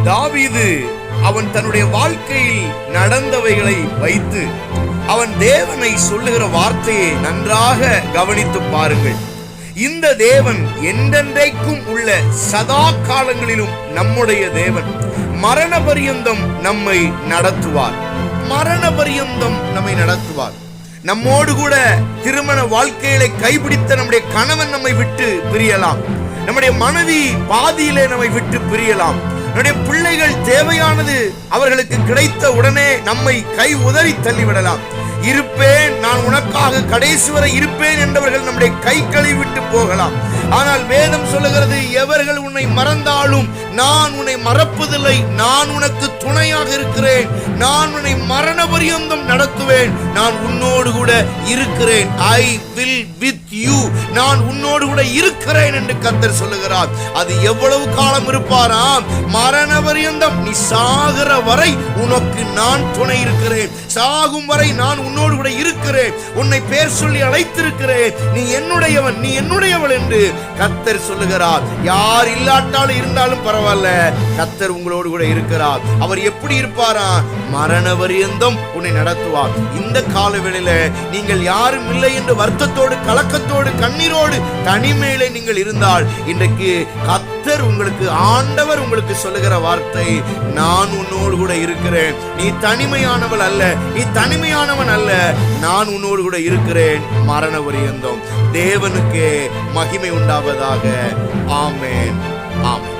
தாவீது அவன் தன்னுடைய வாழ்க்கையில் நடந்தவைகளை வைத்து அவன் தேவனை சொல்லுகிற வார்த்தையை நன்றாக கவனித்து பாருங்கள். இந்த தேவன் என்றென்றைக்கும் உள்ள சதா காலங்களிலும் நம்முடைய தேவன். மரண பரியந்தம் நம்மை நடத்துவார். மரண பரியந்தம் நம்மை நடத்துவார். நம்மோடு கூட திருமண வாழ்க்கைகளை கைபிடித்த நம்முடைய கணவன் நம்மை விட்டு பிரியலாம். நம்முடைய மனைவி பாதியிலே நம்மை விட்டு பிரியலாம். நம்முடைய பிள்ளைகள் தேவையானது அவர்களுக்கு கிடைத்த உடனே நம்மை கை உதறி தள்ளிவிடலாம். இருப்பேன், நான் உனக்காக கடைசி வரை இருப்பேன் என்றவர்கள் நம்முடைய கைகளை விட்டு போகலாம். ஆனால் வேதம் சொல்லுகிறது, எவர்கள் உன்னை மறந்தாலும் நான் உன்னை மறப்பதில்லை, நான் உனக்கு துணையாக இருக்கிறேன், நான் உன்னை மரண பரியந்தம் நடத்துவேன், நான் உன்னோடு கூட இருக்கிறேன். ஐ வில் வித் யூ, நான் உன்னோடு கூட இருக்கிறேன் என்று கர்த்தர் சொல்லுகிறார். அது எவ்வளவு காலம் இருப்பாராம்? மரண பரியந்தம். நீ சாகிற வரை உனக்கு நான் துணை இருக்கிறேன், சாகும் வரை நான் உன்னோடு கூட இருக்கிறேன், உன்னை பேர் சொல்லி அழைத்திருக்கிறேன், நீ என்னுடையவன், நீ என்னுடையவள் என்று கர்த்தர் சொல்லுகிறார். யார் இல்லாட்டாலும் இருந்தாலும் பரவாயில்ல, கர்த்தர் உங்களோடு கூட இருக்கிறார். அவர் எப்படி இருப்பாரா? மரண பரியந்தம் உன்னை நடத்துவார். இந்த காலவேளையில நீங்கள் யாரும் இல்லை என்று வருத்தத்தோடு, கலக்கத்தோடு, கண்ணீரோடு, தனிமையிலே நீங்கள் இருந்தால், இன்றைக்கு கர்த்தர் உங்களுக்கு, ஆண்டவர் உங்களுக்கு சொல்லுகிற வார்த்தை, நான் உன்னோடு கூட இருக்கிறேன், நீ தனிமையானவள் அல்ல, நீ தனிமையானவன் அல்ல, நான் உன்னோடு கூட இருக்கிறேன் மரண பரியந்தம். தேவனுக்கு மகிமை உண்டாவதாக. ஆமென், ஆமென்.